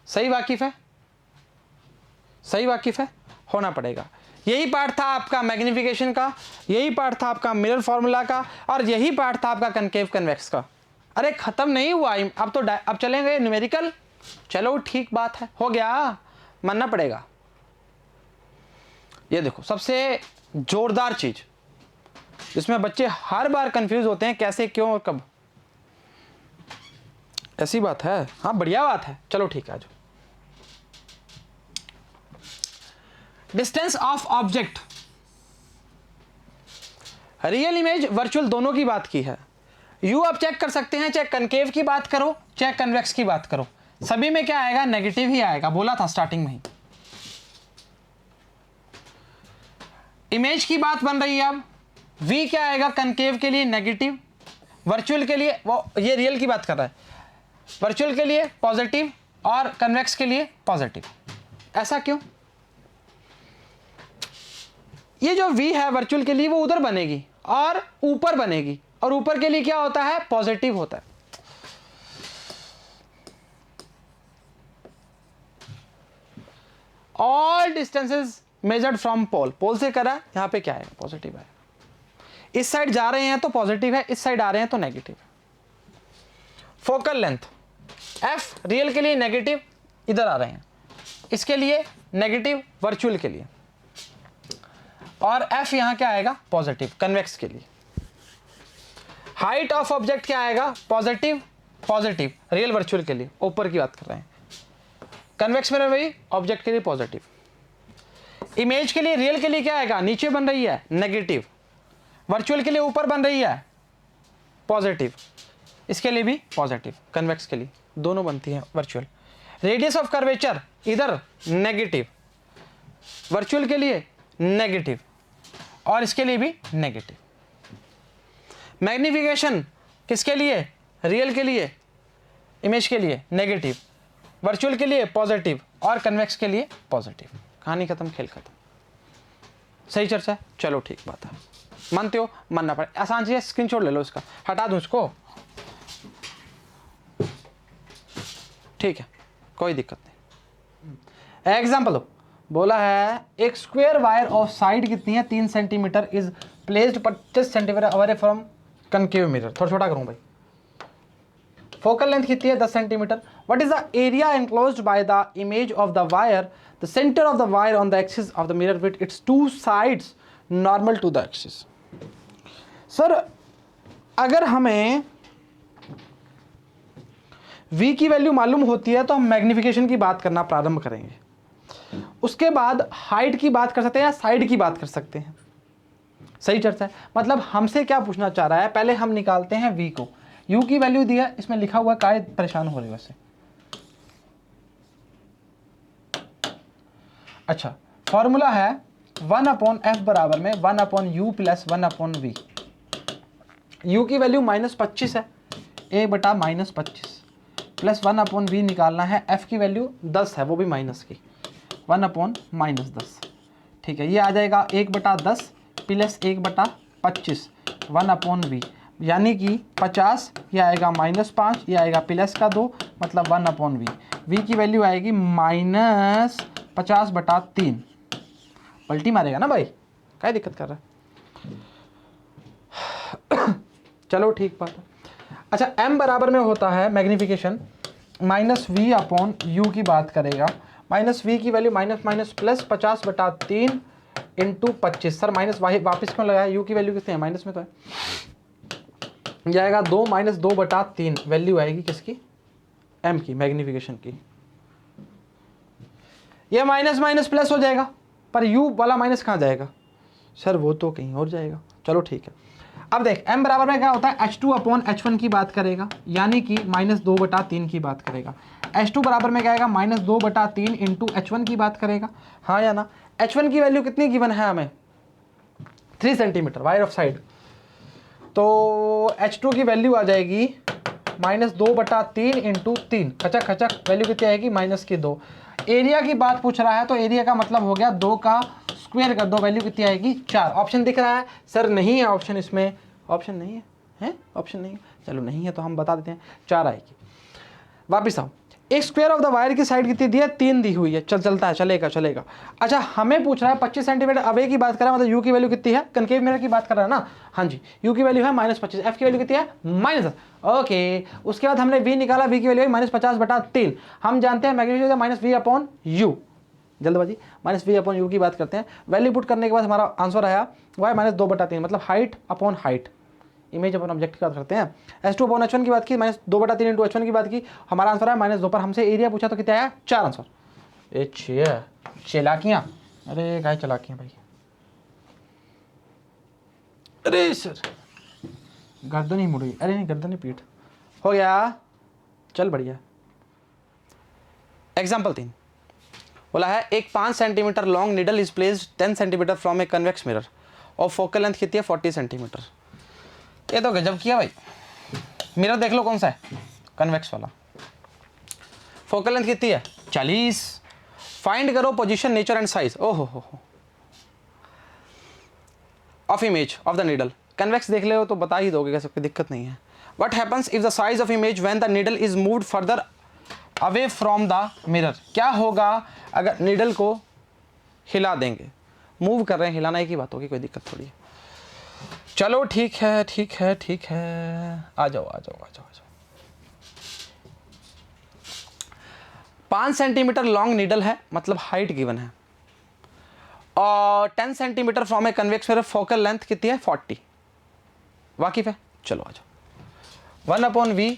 सही वाकिफ है? सही वाकिफ है? होना पड़ेगा। यही पार्ट था आपका मैग्निफिकेशन का, यही पार्ट था आपका मिरर फॉर्मूला का, और यही पार्ट था आपका कनकेव कन्वेक्स का। अरे खत्म नहीं हुआ, अब तो अब चलेंगे न्यूमेरिकल। चलो ठीक बात है, हो गया, मानना पड़ेगा। ये देखो सबसे जोरदार चीज जिसमें बच्चे हर बार कंफ्यूज होते हैं, कैसे, क्यों और कब। ऐसी बात है? हाँ बढ़िया बात है, चलो ठीक है। आज distance of object, real image virtual दोनों की बात की है। यू आप चेक कर सकते हैं, चाहे कनकेव की बात करो चाहे कन्वेक्स की बात करो, सभी में क्या आएगा? नेगेटिव ही आएगा, बोला था स्टार्टिंग में ही। इमेज की बात बन रही है अब, v क्या आएगा? कनकेव के लिए नेगेटिव, वर्चुअल के लिए, वो ये रियल की बात कर रहा है, वर्चुअल के लिए पॉजिटिव और कन्वेक्स के लिए पॉजिटिव। ऐसा क्यों? ये जो v है वर्चुअल के लिए वो उधर बनेगी और ऊपर बनेगी, और ऊपर के लिए क्या होता है? पॉजिटिव होता है। All distances measured from pole, pole से करा, यहां पे क्या आएगा? पॉजिटिव आएगा। इस साइड जा रहे हैं तो पॉजिटिव है, इस साइड आ रहे हैं तो नेगेटिव है। फोकल लेंथ f रियल के लिए नेगेटिव, इधर आ रहे हैं, इसके लिए नेगेटिव वर्चुअल के लिए, और f यहां क्या आएगा? पॉजिटिव कन्वेक्स के लिए। हाइट ऑफ ऑब्जेक्ट क्या आएगा? पॉजिटिव, पॉजिटिव रियल वर्चुअल के लिए, ऊपर की बात कर रहे हैं। कन्वेक्स में वही ऑब्जेक्ट के लिए पॉजिटिव। इमेज के लिए रियल के लिए क्या आएगा? नीचे बन रही है नेगेटिव, वर्चुअल के लिए ऊपर बन रही है पॉजिटिव, इसके लिए भी पॉजिटिव, कन्वेक्स के लिए दोनों बनती हैं वर्चुअल। रेडियस ऑफ कर्वेचर इधर नेगेटिव, वर्चुअल के लिए नेगेटिव, और इसके लिए भी नेगेटिव। मैग्निफिकेशन किसके लिए? रियल के लिए, इमेज के लिए नेगेटिव, वर्चुअल के लिए पॉजिटिव, और कन्वेक्स के लिए पॉजिटिव। कहानी खत्म, खेल खत्म। सही चर्चा है? चलो ठीक बात है, मानते हो? मानना पड़े, आसान चीज है, स्क्रीनशॉट ले लो इसका, हटा दूं इसको, ठीक है, कोई दिक्कत नहीं। एग्जाम्पल बोला है, एक स्क्वायर वायर ऑफ साइड कितनी है? 3 centimetre is placed 25 centimetre away from concave mirror. थोड़ा छोटा करूं भाई। फोकल लेंथ कितनी है? 10 centimetre. What is the area enclosed by the image of the wire? The centre of the wire on the axis of the mirror with its 2 sides normal to the axis. Sir अगर हमें v की value मालूम होती है तो हम magnification की बात करना प्रारंभ करेंगे, उसके बाद हाइट की बात कर सकते हैं या साइड की बात कर सकते हैं। सही चर्चा है? मतलब हमसे क्या पूछना चाह रहा है, पहले हम निकालते हैं v को, u की वैल्यू दी है, इसमें लिखा हुआ काय परेशान हो रही है वैसे। अच्छा, फॉर्मूला है 1/f बराबर में 1/u प्लस 1/v। u की वैल्यू -25 है, a बटा -25 प्लस 1/v निकालना है, f की वैल्यू 10 है, वो भी माइनस की, 1/-10। ठीक है, ये आ जाएगा 1/10 प्लस 1/25 1/v, यानी कि 50, ये आएगा -5, ये आएगा प्लस का 2, मतलब 1/v। v की वैल्यू आएगी -50/3। पलटी मारेगा ना भाई, क्या दिक्कत कर रहा है? चलो ठीक बात है। अच्छा, m बराबर में होता है मैग्निफिकेशन -v/u की बात करेगा, -v की value minus plus 50/3 into 25। Sir minus वापस क्यों लगाया? u की वैल्यू कितनी है? माइनस में तो है, जाएगा 2 -2/3 वैल्यू आएगी किसकी? m की, मैग्निफिकेशन की। ये माइनस प्लस हो जाएगा, पर u वाला माइनस कहाँ जाएगा? सर वो तो कहीं और जाएगा। चलो ठीक है, अब देख m बराबर में क्या होता है? h2/h1 की बात करेगा, यानी कि -2/3 की बात करेगा। h2 बराबर में क्या आएगा? -2/3 इंटू h1 की बात करेगा, हाँ या ना? H1 की वैल्यू कितनी गिवन है हमें, 3 सेंटीमीटर वायर ऑफ साइड, तो H2 की वैल्यू आ जाएगी -2/3 इंटू 3, खचक खचक वैल्यू कितनी आएगी -2। एरिया की बात पूछ रहा है तो एरिया का मतलब हो गया 2 का स्क्वायर कर दो, वैल्यू कितनी आएगी 4। ऑप्शन दिख रहा है सर, नहीं है ऑप्शन, इसमें ऑप्शन नहीं है, ऑप्शन नहीं है, चलो नहीं है तो हम बता देते हैं 4 आएगी। वापिस आओ, एक स्क्वायर ऑफ द वायर की साइड कितनी दी है, 3 दी हुई है, चलता है, चलेगा। अच्छा हमें पूछ रहा है 25 सेंटीमीटर अवे की बात कर रहा है, मतलब यू की वैल्यू कितनी है, कनकेव मिरर की बात कर रहा है ना, हाँ जी, यू की वैल्यू है -25, एफ की वैल्यू कितनी है -10, ओके। उसके बाद हमने वी निकाला, वी की वैल्यू है -50/3, हम जानते हैं मैग्नीट्यूड -v/u, जल्दबाजी -v/u की बात करते हैं। वैल्यू पुट करने के बाद हमारा आंसर आया y -2/3, मतलब हाइट अपॉन हाइट, इमेज अपन ऑब्जेक्ट की बात करते हैं। S2/H1 की बात की, -2/3 इंटू H1 की बात की, हमारा आंसर आया -2 पर। हमसे एरिया पूछा तो कितना आया 4 आंसर। चलाकियाँ, अरे गाय चलाकियाँ भाई, अरे सर गर्दन ही मुड़ गई, अरे नहीं गर्दन ही पीठ हो गया, चल बढ़िया। एग्जाम्पल 3 बोला है, एक 5 centimetre long needle is placed 10 centimetre from a convex mirror और फोकल लेंथ कितनी है 40 सेंटीमीटर। ये तो गजब किया भाई, मिरर देख लो कौन सा है, कन्वेक्स वाला। फोकल लेंथ कितनी है 40। फाइंड करो पोजीशन, नेचर एंड साइज हो of image of the needle. Convex देख ले हो तो बता ही दोगे, कैसे, कोई दिक्कत नहीं है। What happens if the size of image when the needle is moved further away from the mirror. क्या होगा अगर नीडल को हिला देंगे, मूव कर रहे हैं, हिलाना एक ही बात होगी, कोई दिक्कत थोड़ी है। चलो ठीक है, आ जाओ। 5 सेंटीमीटर लॉन्ग नीडल है, मतलब हाइट गिवन है, और 10 centimetre from a convex mirror, focal length कितनी है 40। वाकिफ है, चलो आ जाओ। 1/v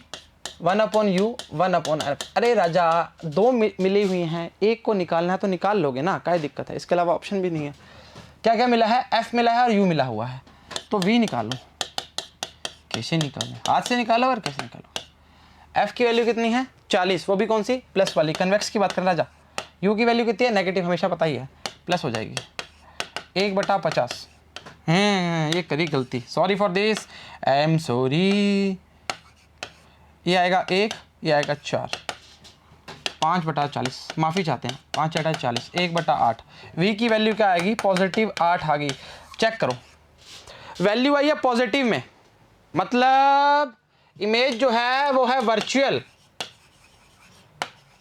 1/u 1/f। अरे राजा, 2 मिली हुई हैं, एक को निकालना है तो निकाल लोगे ना, क्या दिक्कत है, इसके अलावा ऑप्शन भी नहीं है। क्या क्या मिला है, f मिला है और u मिला हुआ है, तो v निकालो। कैसे निकालो, हाथ से निकालो और कैसे निकालो। f की वैल्यू कितनी है 40, वो भी कौन सी, प्लस वाली, कन्वेक्स की बात कर राजा। u की वैल्यू कितनी है, नेगेटिव, हमेशा पता ही है, प्लस हो जाएगी 1/50। ये करी गलती, sorry for this, I am sorry. ये आएगा 1, ये आएगा 4, 5/40, माफ़ी चाहते हैं, 5/40, 1/8। v की वैल्यू क्या आएगी, +8 आ गई। चेक करो, वैल्यू आई है पॉजिटिव में, मतलब इमेज जो है वो है virtual,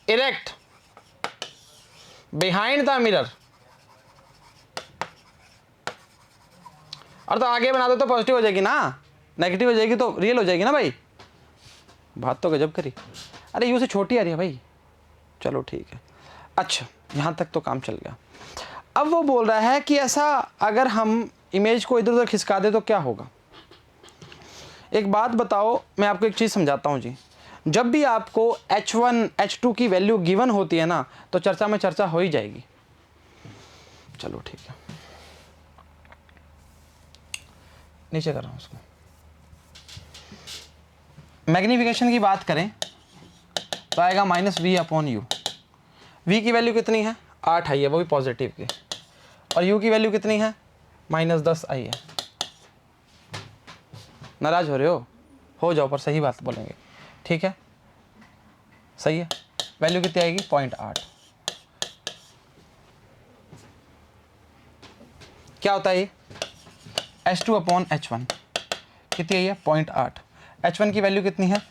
erect, behind the mirror. और तो आगे बना दो तो पॉजिटिव हो जाएगी ना, नेगेटिव हो जाएगी तो रियल हो जाएगी ना भाई। बात तो गजब करी, अरे यू से छोटी आ रही है भाई, चलो ठीक है। अच्छा यहाँ तक तो काम चल गया। अब वो बोल रहा है कि ऐसा अगर हम इमेज को इधर उधर खिसका दे तो क्या होगा। एक बात बताओ, मैं आपको एक चीज़ समझाता हूँ जी। जब भी आपको H1 H2 की वैल्यू गिवन होती है ना, तो चर्चा में चर्चा हो ही जाएगी। चलो ठीक है, नीचे कर रहा हूँ उसको। मैग्नीफिकेशन की बात करें तो आएगा -v/u। v की वैल्यू कितनी है 8 आई है, वो भी पॉजिटिव की, और u की वैल्यू कितनी है -10 आई है। नाराज हो रहे हो जाओ, पर सही बात बोलेंगे, ठीक है, सही है। वैल्यू कितनी आएगी 0.8। क्या होता है ये, H2/H1 कितनी आई है 0.8। H1 की वैल्यू कितनी है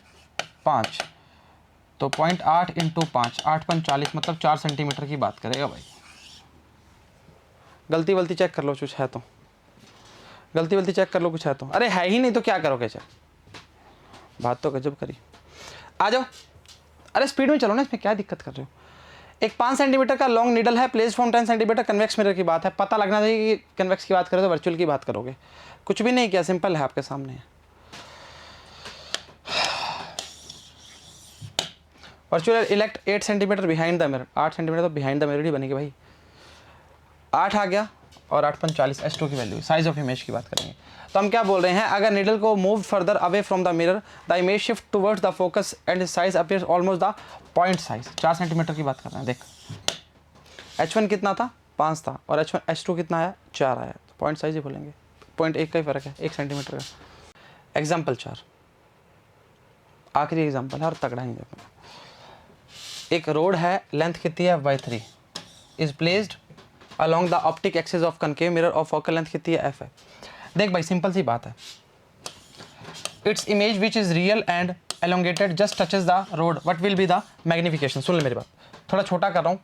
5, तो 0.8 इंटू 5, 8×5 मतलब 4 सेंटीमीटर की बात करेगा भाई। गलती चेक कर लो कुछ है तो, गलती चेक कर लो कुछ है तो, अरे है ही नहीं तो क्या करोगे चेक, बात तो गजब करी। आ जाओ, अरे स्पीड में चलो ना, इसमें क्या दिक्कत कर रहे हो। एक 5 सेंटीमीटर का लॉन्ग नीडल है, place from 10 centimetre, convex mirror की बात है। पता लगना चाहिए कि कन्वेक्स की बात करो तो वर्चुअल की बात करोगे, कुछ भी नहीं किया, सिंपल है, आपके सामने है। Virtual elect 8 centimetre behind the mirror, 8 centimetre तो बिहाइंड द मिरर ही बनेगी भाई। 8 आ गया, और 8×40 H2 की वैल्यू। साइज ऑफ इमेज की बात करेंगे तो हम क्या बोल रहे हैं, अगर नीडल को move further away from the mirror, the image shift towards the focus and size appears almost the point size. 4 centimetre की बात कर रहे हैं। देख H1 कितना था 5 था और H2 कितना आया 4 आया, तो पॉइंट साइज ही बोलेंगे, 0.1 का ही फ़र्क है, 1 सेंटीमीटर का। एग्जाम्पल 4 आखिरी एग्जाम्पल है और तगड़ा नहीं देखो। एक रोड है, लेंथ कितनी है f/3, is placed along the optic axis of concave mirror और फोकल लेंथ कितनी है f है। देख भाई सिंपल सी बात है, it's image which is real and elongated just touches the rod, what will be the magnification. सुन ले मेरी बात, थोड़ा छोटा कर रहा हूँ,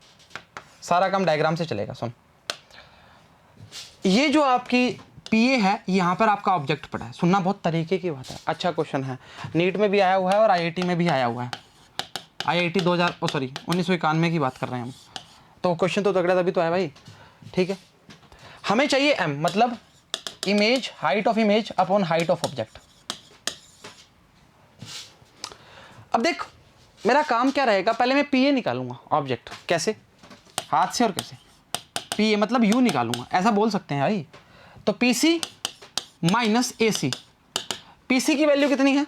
सारा काम डायग्राम से चलेगा। सुन, ये जो आपकी PA है, यहाँ पर आपका ऑब्जेक्ट पड़ा है। सुनना बहुत तरीके की बात है, अच्छा क्वेश्चन है, नीट में भी आया हुआ है और IIT में भी आया हुआ है। IIT 1991 की बात कर रहे हैं हम, तो क्वेश्चन तो तगड़ा तभी तो है भाई, ठीक है। हमें चाहिए M, मतलब image, height of image upon height of object. अब देख मेरा काम क्या रहेगा, पहले मैं PA निकालूंगा ऑब्जेक्ट, कैसे, हाथ से और कैसे, PA मतलब U निकालूंगा, ऐसा बोल सकते हैं भाई। तो PC माइनस AC, PC की वैल्यू कितनी है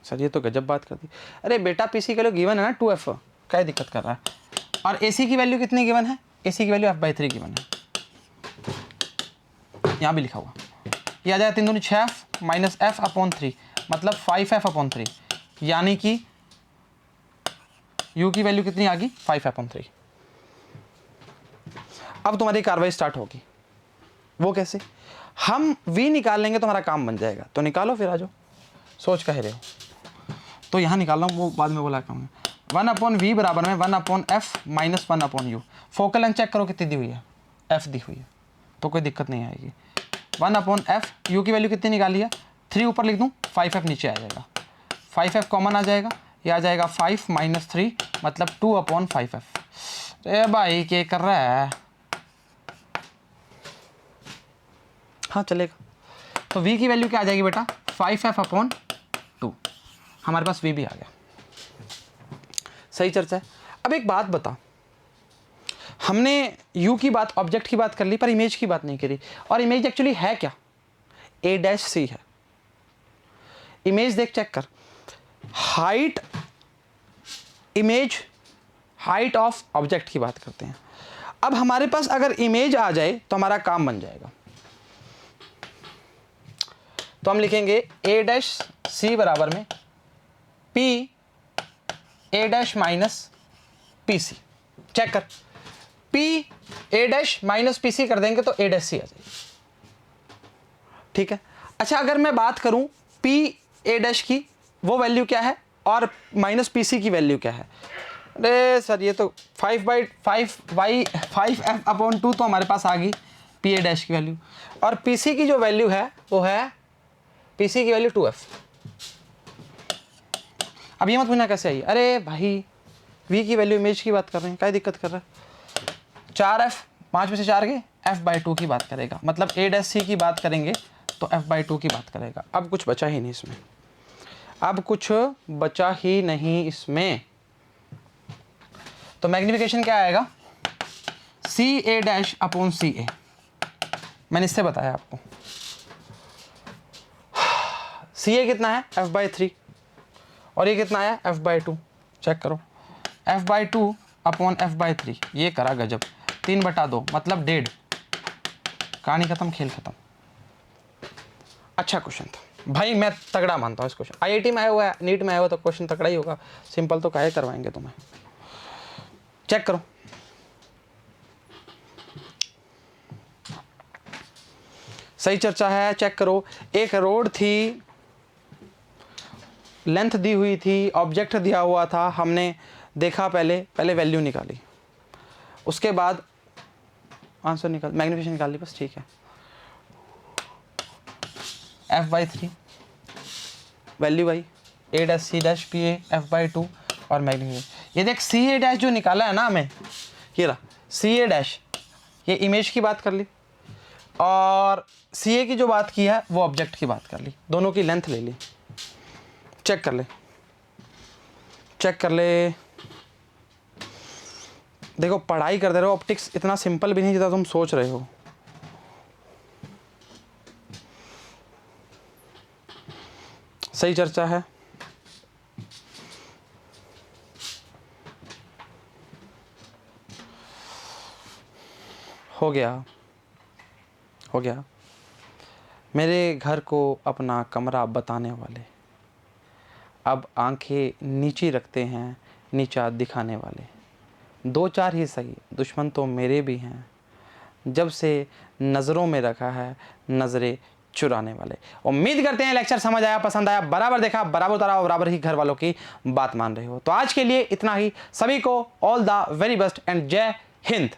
सर, ये तो गजब बात कर दी। अरे बेटा PC की वैल्यू गिवन है ना 2F, क्या दिक्कत कर रहा है। और AC की वैल्यू कितनी गिवन है, AC की वैल्यू f/3 गिवन है, यहाँ भी लिखा हुआ, ये आ जाएगा 3 दूनी 6F माइनस f/3, मतलब 5F/3, यानी कि U की वैल्यू कितनी आ गई 5F/3। अब तुम्हारी कार्रवाई स्टार्ट होगी, वो कैसे, हम V निकाल लेंगे तो हमारा काम बन जाएगा। तो निकालो फिर, आ जाओ, सोच कह रहे हो तो यहाँ निकाल रहा हूँ, वो बाद में बोला कहूँगा। 1/V बराबर में 1/F minus 1/U। Focal length check करो कितनी दी हुई है, F दी हुई है, तो कोई दिक्कत नहीं आएगी। 1/F, U की वैल्यू कितनी निकाली है 3, ऊपर लिख दूँ, 5F नीचे आ जाएगा, 5F कॉमन आ जाएगा, ये आ जाएगा 5 माइनस 3 मतलब 2/5F। अरे भाई क्या कर रहा है, हाँ चलेगा। तो V की वैल्यू क्या आ जाएगी बेटा 5F/2, हमारे पास V भी आ गया। सही चर्चा है। अब एक बात बता, हमने U की बात, ऑब्जेक्ट की बात कर ली, पर इमेज की बात नहीं करी। और इमेज एक्चुअली है क्या, A'(C) है। इमेज देख, चेक कर, height image, height of object की बात करते हैं। अब हमारे पास अगर इमेज आ जाए तो हमारा काम बन जाएगा। तो हम लिखेंगे A'(C) बराबर में P A' minus PC। Check कर, P A' माइनस PC कर देंगे तो A'(C) आ जाएगी, ठीक है। अच्छा अगर मैं बात करूं P A' की, वो वैल्यू क्या है और माइनस PC की वैल्यू क्या है। अरे सर ये तो 5/5F/2 तो हमारे पास आ गई P A' की वैल्यू, और PC की जो वैल्यू है वो है, PC की वैल्यू 2F। अब ये मत पूछना कैसे आई, अरे भाई V की वैल्यू इमेज की बात कर रहे हैं, क्या दिक्कत कर रहा है। 4F, 5 में से 4 गए, F/2 की बात करेगा, मतलब A'(C) की बात करेंगे तो F/2 की बात करेगा। अब कुछ बचा ही नहीं इसमें, अब कुछ बचा ही नहीं इसमें। तो मैग्निफिकेशन क्या आएगा CA'/CA, मैंने इससे बताया आपको। CA कितना है F/3 और ये कितना आया F/2, चेक करो, F/2/F/3, ये करा गजब, 3/2 मतलब 1.5, कहानी खत्म, खेल खत्म। अच्छा क्वेश्चन था भाई, मैं तगड़ा मानता हूँ इस क्वेश्चन। IIT में आया हुआ है, नीट में आया हुआ तो क्वेश्चन तगड़ा ही होगा, सिंपल तो काहे करवाएंगे तुम्हें। चेक करो, सही चर्चा है, चेक करो। एक रोड थी, लेंथ दी हुई थी, ऑब्जेक्ट दिया हुआ था, हमने देखा, पहले वैल्यू निकाली, उसके बाद आंसर निकाल, मैग्निफिकेशन निकाल ली बस, ठीक है। F/3 वैल्यू भाई A'(C' PA F/2 और मैग्निफिकेशन। ये देख CA' जो निकाला है ना हमें, ये रहा CA', ये इमेज की बात कर ली, और CA की जो बात की है वो ऑब्जेक्ट की बात कर ली, दोनों की लेंथ ले ली। चेक कर ले, चेक कर ले, देखो पढ़ाई कर दे रहे हो, ऑप्टिक्स इतना सिंपल भी नहीं जितना तुम सोच रहे हो। सही चर्चा है। हो गया, हो गया। मेरे घर को अपना कमरा बताने वाले, अब आंखें नीची रखते हैं नीचा दिखाने वाले। दो चार ही सही, दुश्मन तो मेरे भी हैं, जब से नज़रों में रखा है नज़रें चुराने वाले। उम्मीद करते हैं लेक्चर समझ आया, पसंद आया, बराबर देखा, बराबर उतारा और बराबर ही घर वालों की बात मान रहे हो। तो आज के लिए इतना ही। सभी को all the very best and जय हिंद।